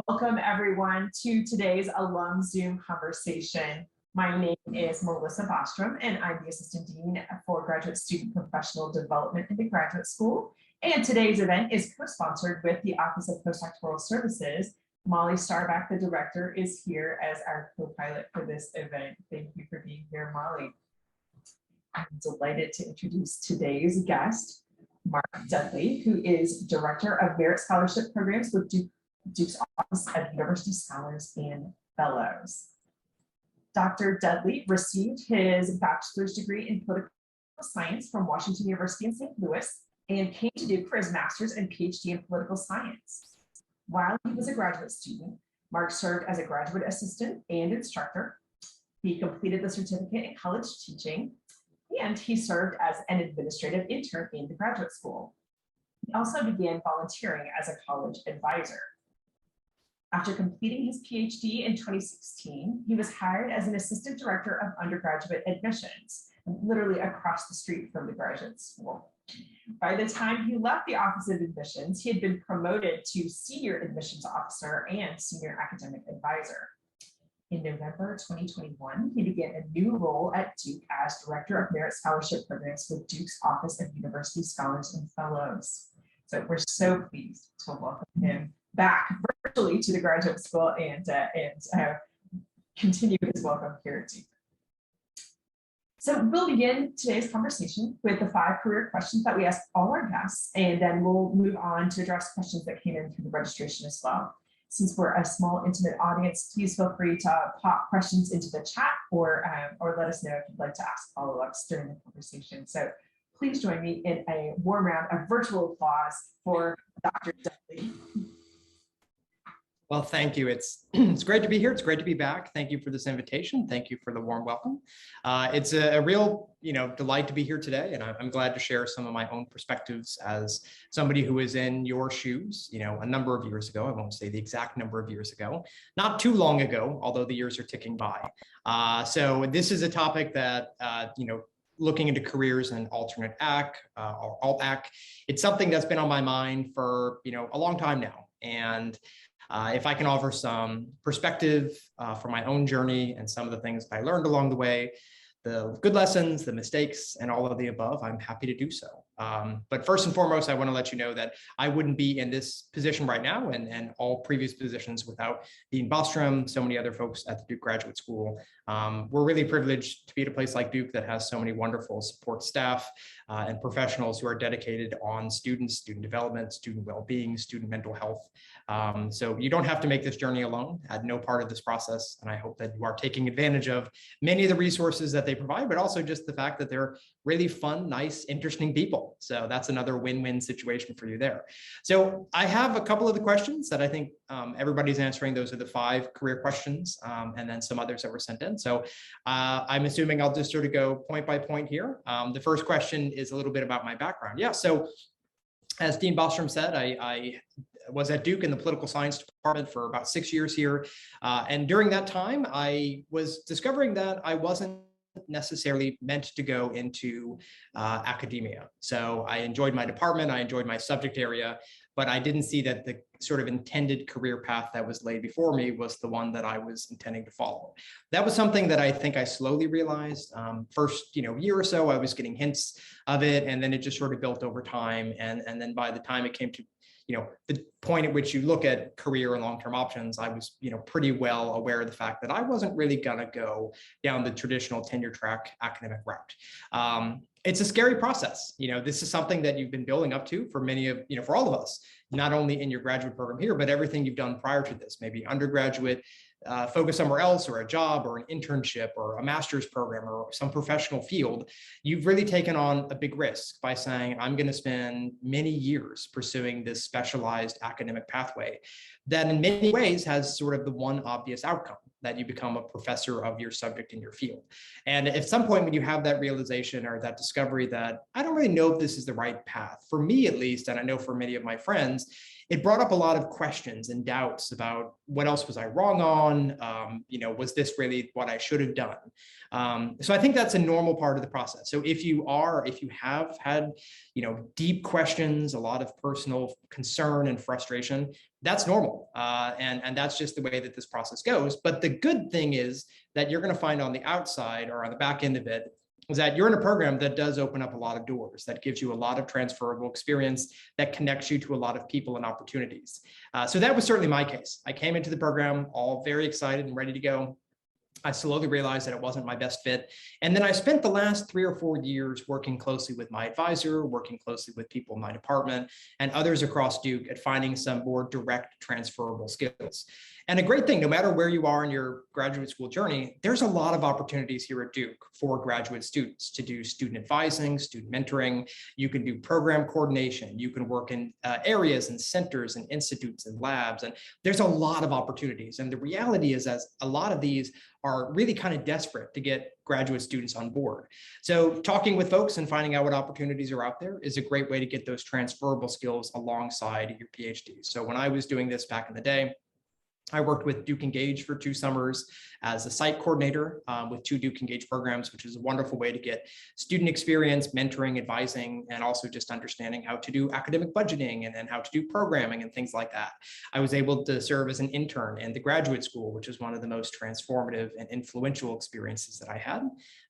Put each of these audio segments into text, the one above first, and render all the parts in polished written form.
Welcome everyone to today's alum Zoom conversation. My name is Melissa Bostrom and I'm the Assistant Dean for Graduate Student Professional Development in the Graduate School. And today's event is co-sponsored with the Office of Postdoctoral Services. Molly Starback, the director, is here as our co-pilot for this event. Thank you for being here, Molly. I'm delighted to introduce today's guest, Mark Dudley, who is Director of Merit Scholarship Programs with Duke's Office of University Scholars and Fellows. Dr. Dudley received his bachelor's degree in political science from Washington University in St. Louis and came to Duke for his master's and PhD in political science. While he was a graduate student, Mark served as a graduate assistant and instructor. He completed the certificate in college teaching, and he served as an administrative intern in the graduate school. He also began volunteering as a college advisor. After completing his PhD in 2016, he was hired as an assistant director of undergraduate admissions, literally across the street from the graduate school. By the time he left the Office of Admissions, he had been promoted to senior admissions officer and senior academic advisor. In November 2021, he began a new role at Duke as Director of Merit Scholarship Programs with Duke's Office of University Scholars and Fellows. So we're so pleased to welcome him back virtually to the graduate school and continue his welcome here at Duke. So we'll begin today's conversation with the 5 career questions that we ask all our guests, and then we'll move on to address questions that came in through the registration as well. Since we're a small, intimate audience, please feel free to pop questions into the chat or let us know if you'd like to ask follow-ups during the conversation. So please join me in a warm round of virtual applause for Dr. Dudley. Well, thank you. It's great to be here. It's great to be back. Thank you for this invitation. Thank you for the warm welcome. It's a real, delight to be here today, and I'm glad to share some of my own perspectives as somebody who was in your shoes, a number of years ago. I won't say the exact number of years ago, not too long ago, although the years are ticking by. So this is a topic that, looking into careers in alternate AC or alt AC, it's something that's been on my mind for, a long time now. And if I can offer some perspective from my own journey and some of the things I learned along the way, the good lessons, the mistakes, and all of the above, I'm happy to do so. But first and foremost, I want to let you know that I wouldn't be in this position right now and all previous positions without Dean Bostrom, so many other folks at the Duke Graduate School. We're really privileged to be at a place like Duke that has so many wonderful support staff and professionals who are dedicated on students, student development, student well-being, student mental health. So you don't have to make this journey alone. I had no part of this process, and I hope that you are taking advantage of many of the resources that they provide, but also just the fact that they're really fun, nice, interesting people. So that's another win-win situation for you there. So I have a couple of the questions that I think everybody's answering. Those are the 5 career questions, and then some others that were sent in. So I'm assuming I'll just sort of go point by point here. The first question is a little bit about my background. Yeah, so as Dean Bostrom said, I was at Duke in the political science department for about 6 years here. And during that time, I was discovering that I wasn't necessarily meant to go into academia. So I enjoyed my department, I enjoyed my subject area, but I didn't see that the sort of intended career path that was laid before me was the one that I was intending to follow. That was something that I think I slowly realized. First, year or so, I was getting hints of it, and then it just sort of built over time. And then by the time it came to the point at which you look at career and long-term options, I was, pretty well aware of the fact that I wasn't really gonna go down the traditional tenure track academic route. It's a scary process. This is something that you've been building up to for many of, for all of us, not only in your graduate program here, but everything you've done prior to this, maybe undergraduate, focus somewhere else, or a job or an internship or a master's program or some professional field. You've really taken on a big risk by saying, I'm going to spend many years pursuing this specialized academic pathway that in many ways has sort of the one obvious outcome, that you become a professor of your subject in your field. And at some point when you have that realization or that discovery that I don't really know if this is the right path, for me at least, and I know for many of my friends, it brought up a lot of questions and doubts about what else was I wrong on? Was this really what I should have done? So I think that's a normal part of the process. So if you have had, deep questions, a lot of personal concern and frustration, that's normal. And that's just the way that this process goes. But the good thing is that you're going to find on the outside or on the back end of it is that you're in a program that does open up a lot of doors, that gives you a lot of transferable experience, that connects you to a lot of people and opportunities. So that was certainly my case. I came into the program all very excited and ready to go. I slowly realized that it wasn't my best fit. And then I spent the last 3 or 4 years working closely with my advisor, working closely with people in my department and others across Duke at finding some more direct transferable skills. And a great thing, no matter where you are in your graduate school journey, there's a lot of opportunities here at Duke for graduate students to do student advising, student mentoring. You can do program coordination. You can work in areas and centers and institutes and labs. And there's a lot of opportunities. And the reality is, as a lot of these are really kind of desperate to get graduate students on board. So talking with folks and finding out what opportunities are out there is a great way to get those transferable skills alongside your PhD. So when I was doing this back in the day, I worked with DukeEngage for 2 summers as a site coordinator with 2 DukeEngage programs, which is a wonderful way to get student experience, mentoring, advising, and also just understanding how to do academic budgeting and how to do programming and things like that. I was able to serve as an intern in the graduate school, which is one of the most transformative and influential experiences that I had.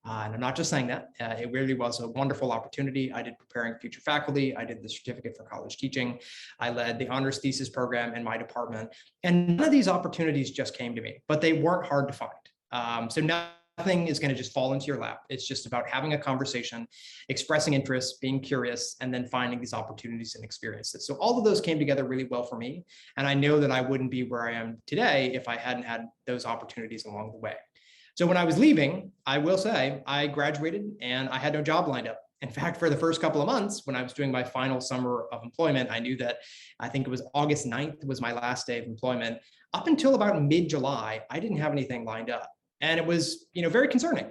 And I'm not just saying that, it really was a wonderful opportunity. I did preparing future faculty. I did the certificate for college teaching. I led the honors thesis program in my department. And none of these opportunities just came to me, but they weren't hard to find. So nothing is going to just fall into your lap. It's just about having a conversation, expressing interest, being curious, and then finding these opportunities and experiences. So all of those came together really well for me. And I know that I wouldn't be where I am today if I hadn't had those opportunities along the way. So when I was leaving, I will say I graduated and I had no job lined up. In fact, for the first couple of months, when I was doing my final summer of employment, I knew that I think it was August 9th was my last day of employment. Up until about mid-July, I didn't have anything lined up. And it was, very concerning.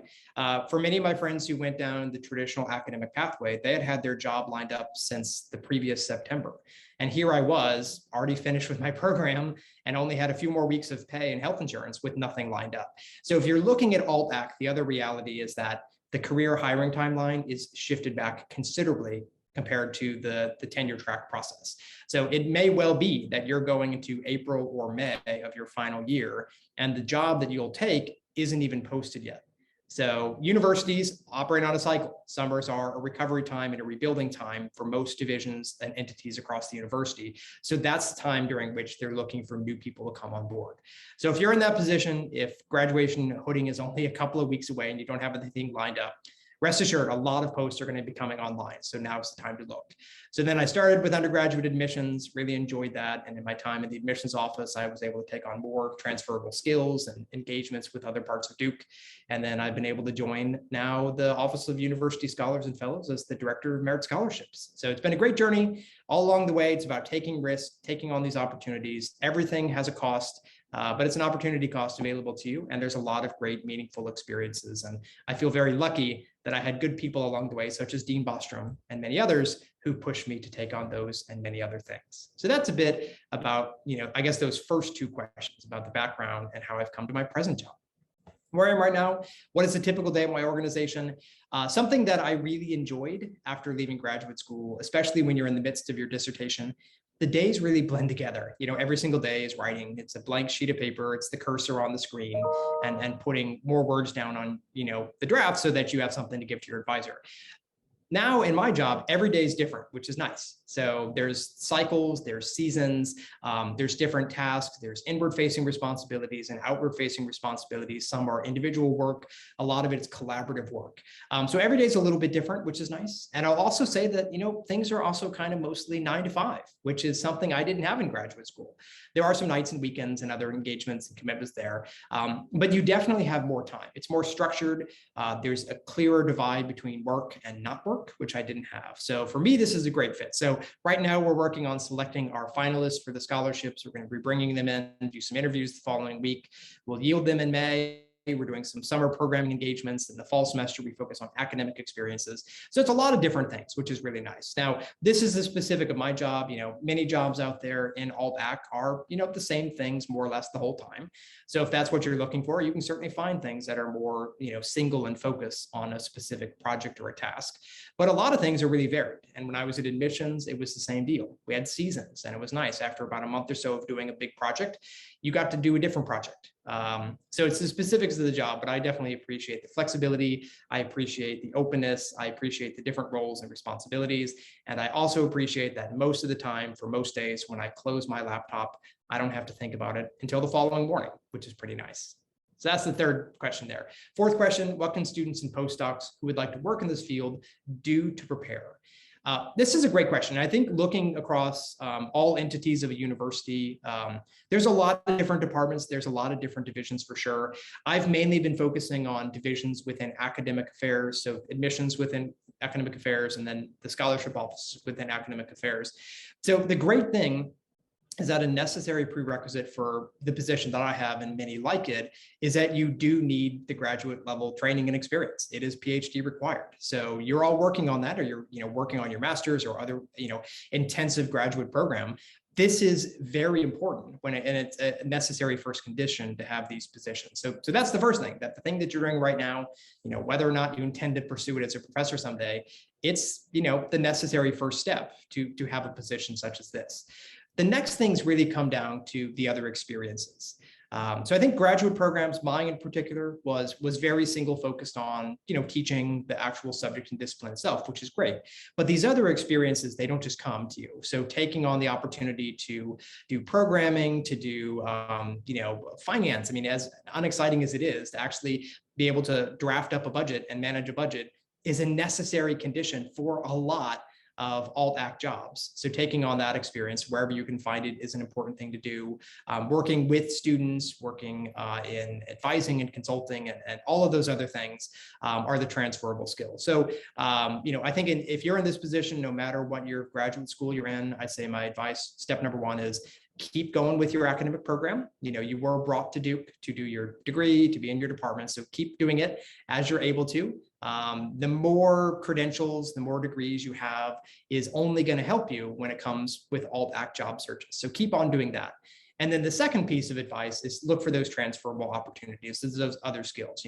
For many of my friends who went down the traditional academic pathway, they had had their job lined up since the previous September. And here I was, already finished with my program and only had a few more weeks of pay and health insurance with nothing lined up. So if you're looking at alt-ac, the other reality is that the career hiring timeline is shifted back considerably compared to the tenure track process. So it may well be that you're going into April or May of your final year, and the job that you'll take isn't even posted yet. So universities operate on a cycle. Summers are a recovery time and a rebuilding time for most divisions and entities across the university. So that's the time during which they're looking for new people to come on board. So if you're in that position, if graduation hooding is only a couple of weeks away and you don't have anything lined up, rest assured, a lot of posts are going to be coming online. So now it's the time to look. So then I started with undergraduate admissions, really enjoyed that. And in my time in the admissions office, I was able to take on more transferable skills and engagements with other parts of Duke. And then I've been able to join now the Office of University Scholars and Fellows as the Director of Merit Scholarships. So it's been a great journey all along the way. It's about taking risks, taking on these opportunities. Everything has a cost. But it's an opportunity cost available to you. And there's a lot of great, meaningful experiences. And I feel very lucky that I had good people along the way, such as Dean Bostrom and many others who pushed me to take on those and many other things. So that's a bit about, I guess those first 2 questions about the background and how I've come to my present job. Where I am right now, what is a typical day at my organization? Something that I really enjoyed after leaving graduate school, especially when you're in the midst of your dissertation, the days really blend together. Every single day is writing. It's a blank sheet of paper. It's the cursor on the screen and putting more words down on, the draft so that you have something to give to your advisor. Now in my job, every day is different, which is nice. So there's cycles, there's seasons, there's different tasks, there's inward facing responsibilities and outward facing responsibilities. Some are individual work. A lot of it is collaborative work. So every day is a little bit different, which is nice. And I'll also say that, things are also kind of mostly 9 to 5, which is something I didn't have in graduate school. There are some nights and weekends and other engagements and commitments there, but you definitely have more time. It's more structured. There's a clearer divide between work and not work, which I didn't have. So for me, this is a great fit. So right now we're working on selecting our finalists for the scholarships. We're going to be bringing them in, do some interviews the following week. We'll yield them in May. we're doing some summer programming engagements. In the fall semester, we focus on academic experiences. So it's a lot of different things, which is really nice. Now, this is the specific of my job. Many jobs out there in alt-ac are, the same things more or less the whole time. So if that's what you're looking for, you can certainly find things that are more, single and focus on a specific project or a task. But a lot of things are really varied. And when I was at admissions, it was the same deal. We had seasons, and it was nice. After about a month or so of doing a big project, you got to do a different project. So it's the specifics of the job, but I definitely appreciate the flexibility. I appreciate the openness. I appreciate the different roles and responsibilities. And I also appreciate that most of the time, for most days, when I close my laptop, I don't have to think about it until the following morning, which is pretty nice. So that's the third question there. Fourth question, what can students and postdocs who would like to work in this field do to prepare? This is a great question. I think looking across all entities of a university, there's a lot of different departments. There's a lot of different divisions for sure. I've mainly been focusing on divisions within academic affairs, so admissions within academic affairs, and then the scholarship office within academic affairs. So the great thing is that a necessary prerequisite for the position that I have, and many like it, is that you do need the graduate level training and experience. It is PhD required. So you're all working on that, or you're working on your master's or other intensive graduate program. This is very important and it's a necessary first condition to have these positions. So that's the first thing, that the thing that you're doing right now, whether or not you intend to pursue it as a professor someday, it's the necessary first step to have a position such as this. The next things really come down to the other experiences. So I think graduate programs, mine in particular, was very single focused on, teaching the actual subject and discipline itself, which is great. But these other experiences, they don't just come to you. So taking on the opportunity to do programming, to do, finance. I mean, as unexciting as it is, to actually be able to draft up a budget and manage a budget is a necessary condition for a lot of alt-ac jobs. So taking on that experience wherever you can find it is an important thing to do. Working with students, working in advising and consulting and all of those other things are the transferable skills. So, I think if you're in this position, no matter what your graduate school you're in, I say my advice, step number one is keep going with your academic program. You were brought to Duke to do your degree, to be in your department. So keep doing it as you're able to. The more credentials, the more degrees you have is only going to help you when it comes with alt-ac job searches. So keep on doing that. And then the second piece of advice is look for those transferable opportunities, those other skills.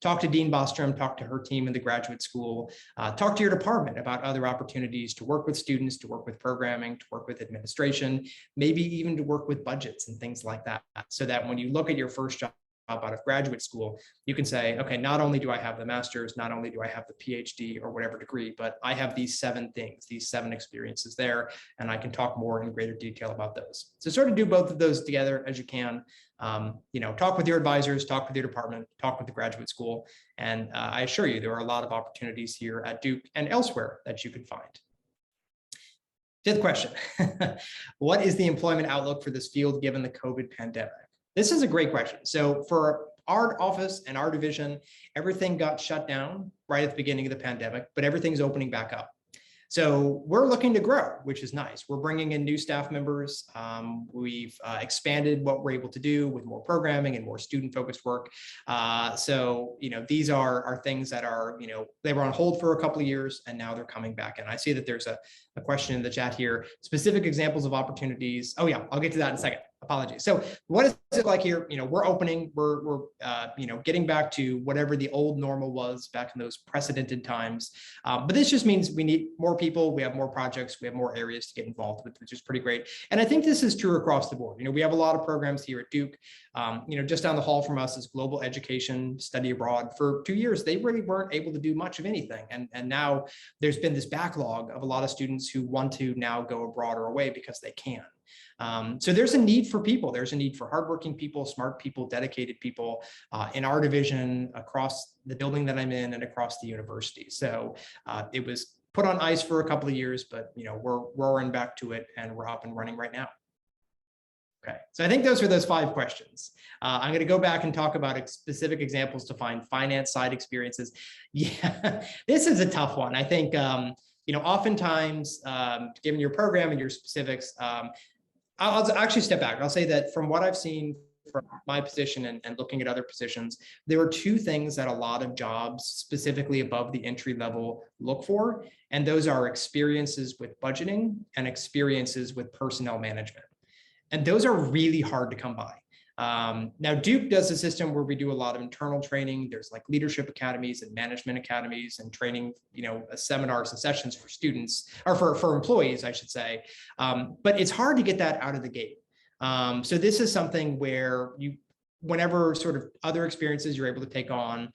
Talk to Dean Bostrom, talk to her team in the graduate school, talk to your department about other opportunities to work with students, to work with programming, to work with administration, maybe even to work with budgets and things like that. So that when you look at your first job out of graduate school, you can say, okay, not only do I have the master's, not only do I have the PhD or whatever degree, but I have these 7 things, these 7 experiences there, and I can talk more in greater detail about those. So sort of do both of those together as you can. Talk with your advisors, talk with your department, talk with the graduate school, and I assure you there are a lot of opportunities here at Duke and elsewhere that you can find. Fifth question, what is the employment outlook for this field given the COVID pandemic? This is a great question. So for our office and our division, everything got shut down right at the beginning of the pandemic, but everything's opening back up. So we're looking to grow, which is nice. We're bringing in new staff members. We've expanded what we're able to do with more programming and more student-focused work. So these are things that are, they were on hold for a couple of years and now they're coming back. And I see that there's a question in the chat here, specific examples of opportunities. Oh yeah, I'll get to that in a second. Apologies. So what is it like here? We're opening, we're getting back to whatever the old normal was back in those precedented times. But this just means we need more people, we have more projects, we have more areas to get involved with, which is pretty great. And I think this is true across the board. We have a lot of programs here at Duke. Just down the hall from us is global education, study abroad. For 2 years, they really weren't able to do much of anything. And now there's been this backlog of a lot of students who want to now go abroad or away because they can. So there's a need for people. There's a need for hardworking people, smart people, dedicated people in our division, across the building that I'm in and across the university. So it was put on ice for a couple of years, but we're roaring back to it and we're up and running right now. Okay, so I think those are those 5 questions. I'm going to go back and talk about specific examples to find finance side experiences. Yeah, this is a tough one. I think, oftentimes, given your program and your specifics, I'll actually step back. I'll say that from what I've seen from my position and looking at other positions, there are two things that a lot of jobs, specifically above the entry level, look for. And those are experiences with budgeting and experiences with personnel management. And those are really hard to come by. Now, Duke does a system where we do a lot of internal training. There's like leadership academies and management academies and training, seminars and sessions for students, or for employees, I should say. But it's hard to get that out of the gate. So this is something where whenever sort of other experiences you're able to take on.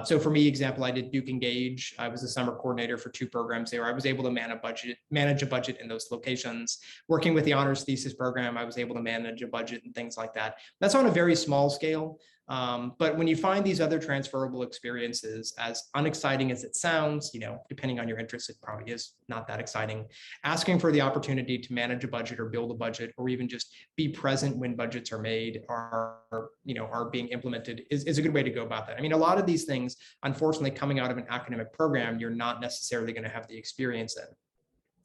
So for me, example, I did DukeEngage. I was a summer coordinator for 2 programs there. I was able to manage a budget in those locations. Working with the honors thesis program, I was able to manage a budget and things like that. That's on a very small scale. But when you find these other transferable experiences, as unexciting as it sounds, depending on your interests, it probably is not that exciting. Asking for the opportunity to manage a budget or build a budget, or even just be present when budgets are made are being implemented is a good way to go about that. I mean, a lot of these things, unfortunately, coming out of an academic program, you're not necessarily going to have the experience in.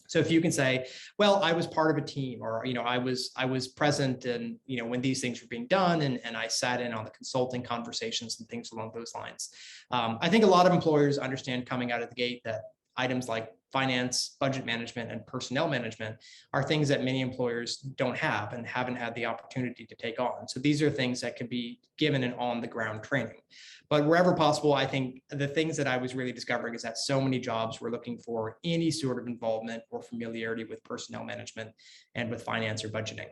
So if you can say, well, I was part of a team, or, I was present and, when these things were being done, and I sat in on the consulting conversations and things along those lines. I think a lot of employers understand coming out of the gate that items like finance, budget management, and personnel management are things that many employers don't have and haven't had the opportunity to take on. So these are things that can be given an on-the-ground training. But wherever possible, I think the things that I was really discovering is that so many jobs were looking for any sort of involvement or familiarity with personnel management and with finance or budgeting.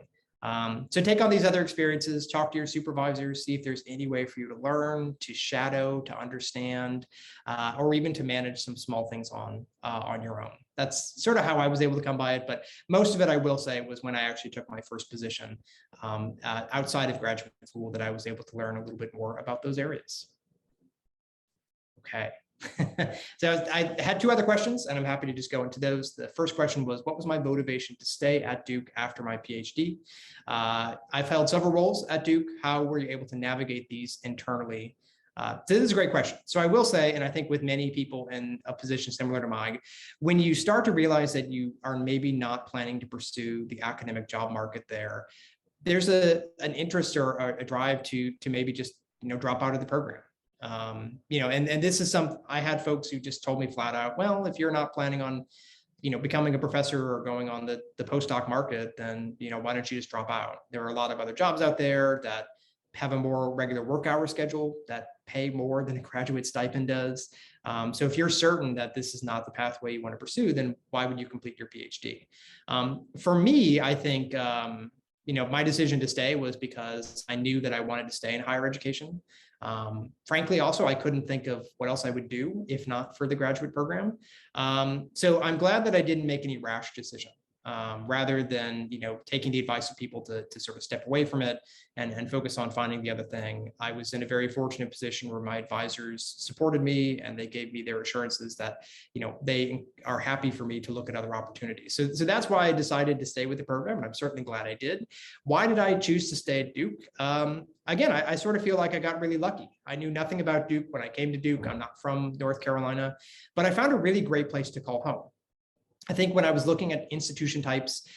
So take on these other experiences, talk to your supervisors, see if there's any way for you to learn, to shadow, to understand, or even to manage some small things on your own. That's sort of how I was able to come by it. But most of it, I will say, was when I actually took my first position outside of graduate school that I was able to learn a little bit more about those areas. Okay. So I had 2 other questions, and I'm happy to just go into those. The first question was, what was my motivation to stay at Duke after my PhD? I've held several roles at Duke. How were you able to navigate these internally? So this is a great question. So I will say, and I think with many people in a position similar to mine, when you start to realize that you are maybe not planning to pursue the academic job market there's an interest or a drive to maybe just drop out of the program. And this is I had folks who just told me flat out, well, if you're not planning on, becoming a professor or going on the postdoc market, then, why don't you just drop out? There are a lot of other jobs out there that have a more regular work hour schedule that pay more than a graduate stipend does. So if you're certain that this is not the pathway you want to pursue, then why would you complete your PhD? For me, I think, my decision to stay was because I knew that I wanted to stay in higher education. Frankly, also, I couldn't think of what else I would do if not for the graduate program. So I'm glad that I didn't make any rash decision. Rather than taking the advice of people to sort of step away from it and focus on finding the other thing. I was in a very fortunate position where my advisors supported me and they gave me their assurances that they are happy for me to look at other opportunities. So that's why I decided to stay with the program, and I'm certainly glad I did. Why did I choose to stay at Duke? Again, I sort of feel like I got really lucky. I knew nothing about Duke when I came to Duke. I'm not from North Carolina, but I found a really great place to call home. I think when I was looking at institution types,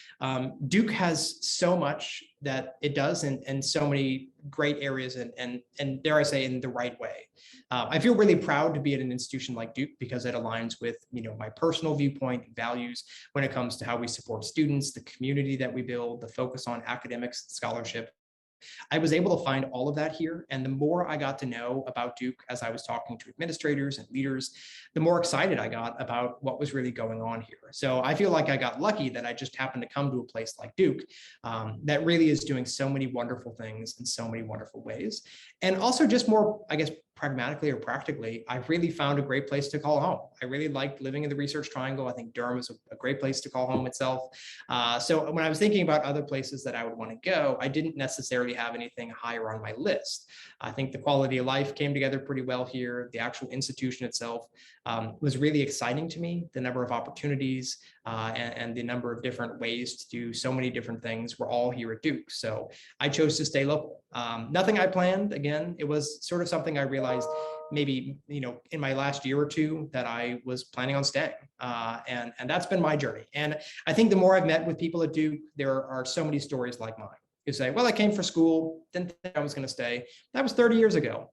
Duke has so much that it does in so many great areas and dare I say, in the right way. I feel really proud to be at an institution like Duke because it aligns with my personal viewpoint and values when it comes to how we support students, the community that we build, the focus on academics, scholarship. I was able to find all of that here. And the more I got to know about Duke as I was talking to administrators and leaders, the more excited I got about what was really going on here. So I feel like I got lucky that I just happened to come to a place like Duke that really is doing so many wonderful things in so many wonderful ways. And also just more, I guess, pragmatically or practically, I really found a great place to call home. I really liked living in the Research Triangle. I think Durham is a great place to call home itself. So when I was thinking about other places that I would want to go, I didn't necessarily have anything higher on my list. I think the quality of life came together pretty well here. The actual institution itself was really exciting to me. The number of opportunities and the number of different ways to do so many different things were all here at Duke. So I chose to stay local. Nothing I planned. Again, it was sort of something I realized maybe, in my last year or two that I was planning on staying. And that's been my journey. And I think the more I've met with people at Duke, there are so many stories like mine. who say, well, I came for school, didn't think I was going to stay. That was 30 years ago.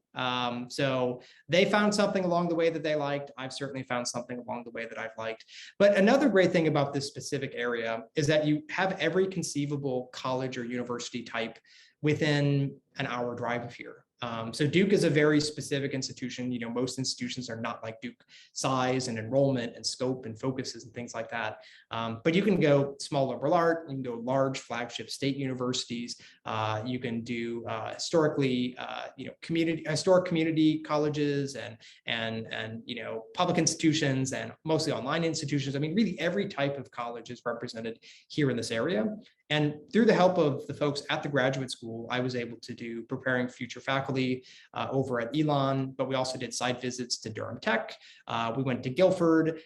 So they found something along the way that they liked. I've certainly found something along the way that I've liked. But another great thing about this specific area is that you have every conceivable college or university type within an hour drive of here. So Duke is a very specific institution. You know, most institutions are not like Duke, size and enrollment and scope and focuses and things like that. But you can go small liberal art, you can go large flagship state universities. You can do historically, historic community colleges and public institutions and mostly online institutions. I mean, really every type of college is represented here in this area. And through the help of the folks at the graduate school, I was able to do preparing future faculty over at Elon, but we also did site visits to Durham Tech. We went to Guilford,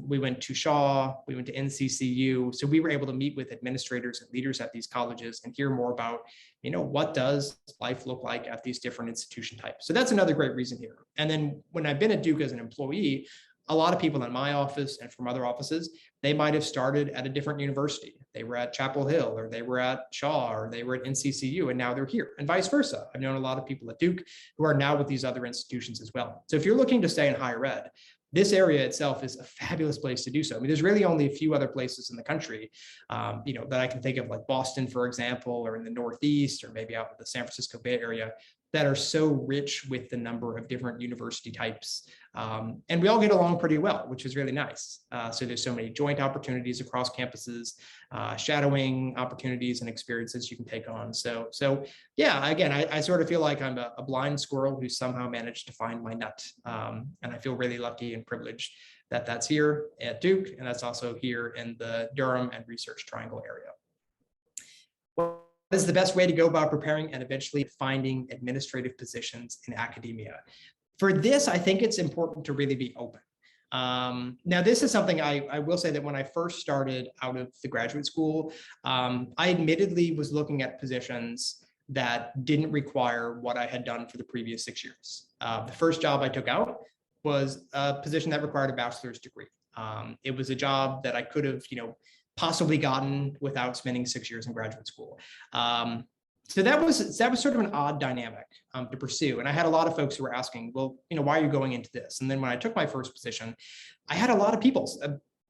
we went to Shaw, we went to NCCU. So we were able to meet with administrators and leaders at these colleges and hear more about, what does life look like at these different institution types. So that's another great reason here. And then when I've been at Duke as an employee, a lot of people in my office and from other offices, they might have started at a different university. They were at Chapel Hill, or they were at Shaw, or they were at NCCU, and now they're here, and vice versa. I've known a lot of people at Duke who are now with these other institutions as well. So if you're looking to stay in higher ed, this area itself is a fabulous place to do so. I mean, there's really only a few other places in the country, that I can think of, like Boston, for example, or in the Northeast, or maybe out in the San Francisco Bay Area, that are so rich with the number of different university types. And we all get along pretty well, which is really nice. So there's so many joint opportunities across campuses, shadowing opportunities and experiences you can take on. So yeah, again, I sort of feel like I'm a blind squirrel who somehow managed to find my nut. And I feel really lucky and privileged that that's here at Duke, and that's also here in the Durham and Research Triangle area. What is the best way to go about preparing and eventually finding administrative positions in academia? For this, I think it's important to really be open. Now, this is something I will say that when I first started out of the graduate school, I admittedly was looking at positions that didn't require what I had done for the previous 6 years. The first job I took out was a position that required a bachelor's degree. It was a job that I could have, possibly gotten without spending 6 years in graduate school. So that was sort of an odd dynamic to pursue. And I had a lot of folks who were asking, well, why are you going into this? And then when I took my first position, I had a lot of people,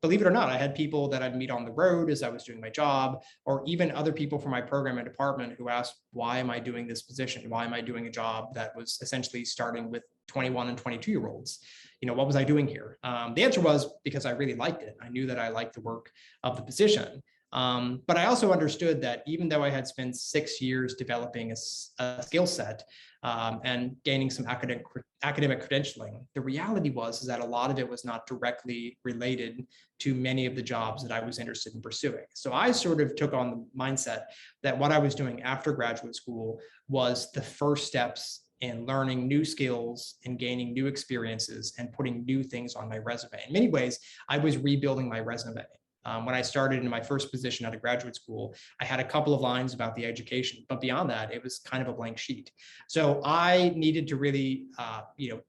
believe it or not, I had people that I'd meet on the road as I was doing my job, or even other people from my program and department who asked, why am I doing this position? Why am I doing a job that was essentially starting with 21 and 22-year-olds? What was I doing here? The answer was because I really liked it. I knew that I liked the work of the position. But I also understood that even though I had spent 6 years developing a skill set and gaining some academic credentialing, the reality was that a lot of it was not directly related to many of the jobs that I was interested in pursuing. So I sort of took on the mindset that what I was doing after graduate school was the first steps in learning new skills and gaining new experiences and putting new things on my resume. In many ways, I was rebuilding my resume. When I started in my first position out of graduate school, I had a couple of lines about the education, but beyond that, it was kind of a blank sheet. So I needed to really,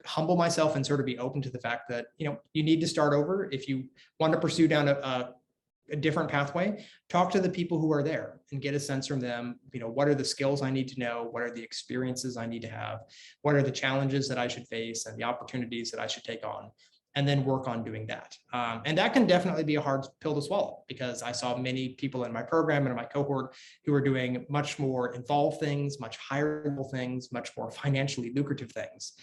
humble myself and sort of be open to the fact that, you need to start over. If you want to pursue down a different pathway, talk to the people who are there and get a sense from them, what are the skills I need to know? What are the experiences I need to have? What are the challenges that I should face and the opportunities that I should take on? And then work on doing that. And that can definitely be a hard pill to swallow, because I saw many people in my program and in my cohort who are doing much more involved things, much higher level things, much more financially lucrative things.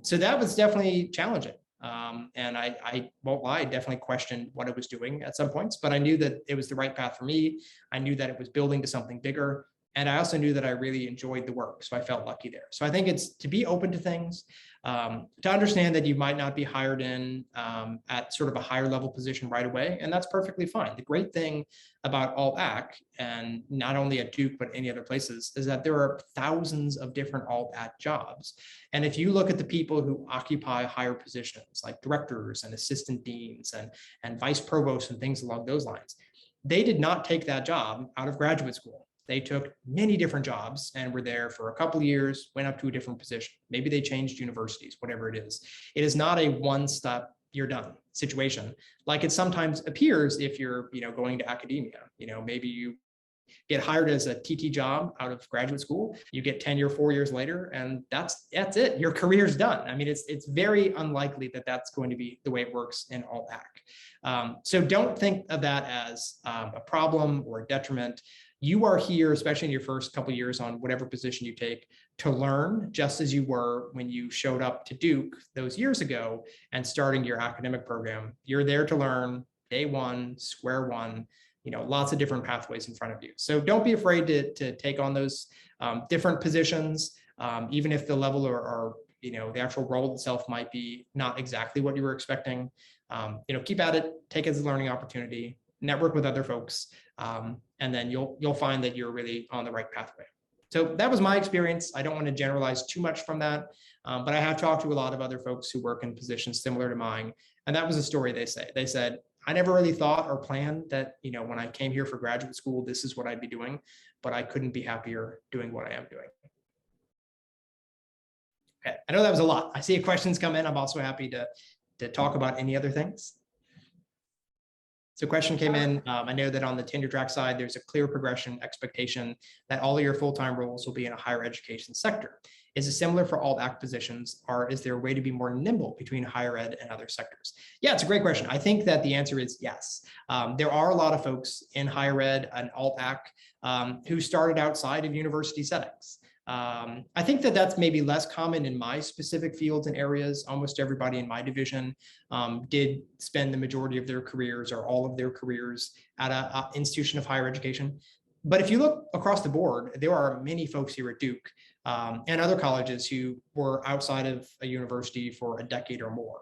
So that was definitely challenging. And I won't lie, I definitely questioned what I was doing at some points, but I knew that it was the right path for me. I knew that it was building to something bigger. And I also knew that I really enjoyed the work. So I felt lucky there. So I think it's to be open to things, to understand that you might not be hired in at sort of a higher level position right away. And that's perfectly fine. The great thing about alt-ac, and not only at Duke, but any other places, is that there are thousands of different alt-ac jobs. And if you look at the people who occupy higher positions like directors and assistant deans and vice provosts and things along those lines, they did not take that job out of graduate school. They took many different jobs and were there for a couple of years, went up to a different position. Maybe they changed universities, whatever it is. It is not a one-step, you're done situation, like it sometimes appears if you're, going to academia. Maybe you get hired as a TT job out of graduate school, you get tenure 4 years later, and that's it. Your career's done. I mean, it's very unlikely that that's going to be the way it works in alt ac. So don't think of that as a problem or a detriment. You are here, especially in your first couple of years on whatever position you take, to learn, just as you were when you showed up to Duke those years ago and starting your academic program. You're there to learn day one, square one, lots of different pathways in front of you. So don't be afraid to take on those different positions, even if the level or the actual role itself might be not exactly what you were expecting. Keep at it, take it as a learning opportunity, network with other folks, and then you'll find that you're really on the right pathway. So that was my experience. I don't want to generalize too much from that, but I have talked to a lot of other folks who work in positions similar to mine, and that was a story they say. They said, I never really thought or planned that, when I came here for graduate school, this is what I'd be doing, but I couldn't be happier doing what I am doing. Okay, I know that was a lot. I see questions come in. I'm also happy to talk about any other things. So question came in. I know that on the tenure track side, there's a clear progression expectation that all of your full-time roles will be in a higher education sector. Is it similar for alt ac positions, or is there a way to be more nimble between higher ed and other sectors? Yeah, it's a great question. I think that the answer is yes. There are a lot of folks in higher ed and alt ac who started outside of university settings. I think that that's maybe less common in my specific fields and areas. Almost everybody in my division did spend the majority of their careers or all of their careers at an institution of higher education. But if you look across the board, there are many folks here at Duke and other colleges who were outside of a university for a decade or more.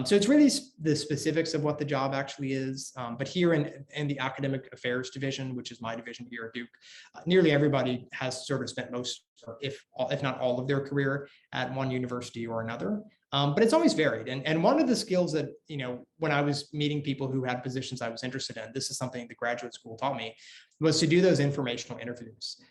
So it's really the specifics of what the job actually is. But here in the academic affairs division, which is my division here at Duke, nearly everybody has sort of spent most, or if not all of their career at one university or another. But it's always varied. And one of the skills that, when I was meeting people who had positions I was interested in, this is something the graduate school taught me, was to do those informational interviews.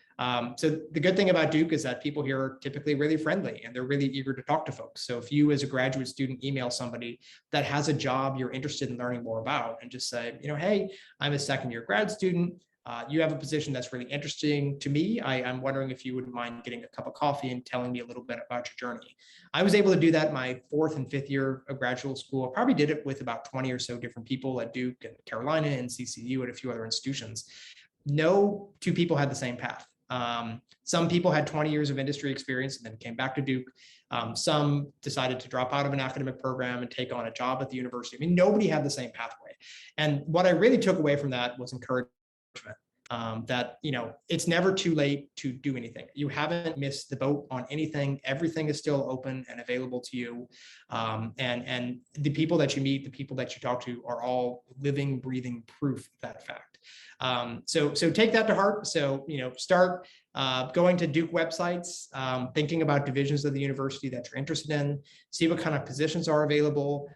So the good thing about Duke is that people here are typically really friendly and they're really eager to talk to folks. So if you as a graduate student email somebody that has a job you're interested in learning more about and just say, hey, I'm a second-year grad student. You have a position that's really interesting to me. I'm wondering if you wouldn't mind getting a cup of coffee and telling me a little bit about your journey. I was able to do that my 4th and 5th year of graduate school. I probably did it with about 20 or so different people at Duke and Carolina and CCU and a few other institutions. No two people had the same path. Some people had 20 years of industry experience and then came back to Duke. Some decided to drop out of an academic program and take on a job at the university. I mean, nobody had the same pathway. And what I really took away from that was encouragement. That it's never too late to do anything. You haven't missed the boat on anything. Everything is still open and available to you. And the people that you meet, the people that you talk to are all living, breathing proof of that fact. So take that to heart. So start going to Duke websites, thinking about divisions of the university that you're interested in, see what kind of positions are available.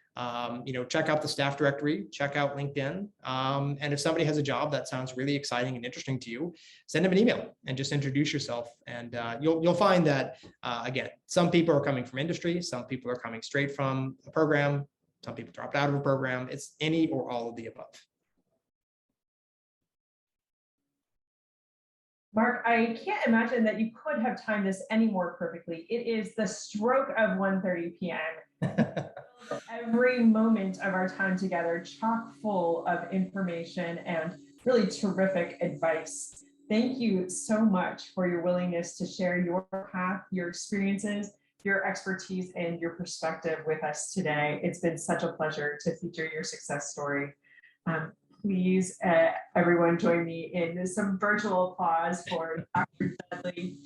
Check out the staff directory, check out LinkedIn. And if somebody has a job that sounds really exciting and interesting to you, send them an email and just introduce yourself. And you'll find that, again, some people are coming from industry, some people are coming straight from a program, some people dropped out of a program. It's any or all of the above. Mark, I can't imagine that you could have timed this any more perfectly. It is the stroke of 1:30 p.m. Every moment of our time together chock full of information and really terrific advice. Thank you so much for your willingness to share your path, your experiences, your expertise, and your perspective with us today. It's been such a pleasure to feature your success story. Please, everyone join me in some virtual applause for Dr. Dudley.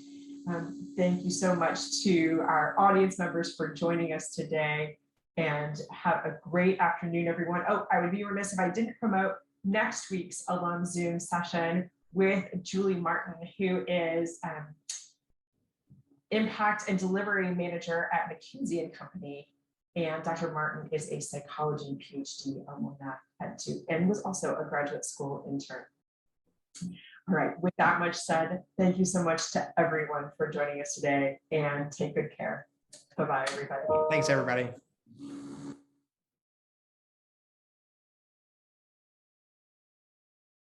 Thank you so much to our audience members for joining us today, and have a great afternoon, everyone. Oh, I would be remiss if I didn't promote next week's Alum Zoom session with Julie Martin, who is Impact and Delivery Manager at McKinsey & Company. And Dr. Martin is a psychology PhD alumna at Duke and was also a graduate school intern. All right, with that much said, thank you so much to everyone for joining us today, and take good care. Bye-bye, everybody. Thanks, everybody.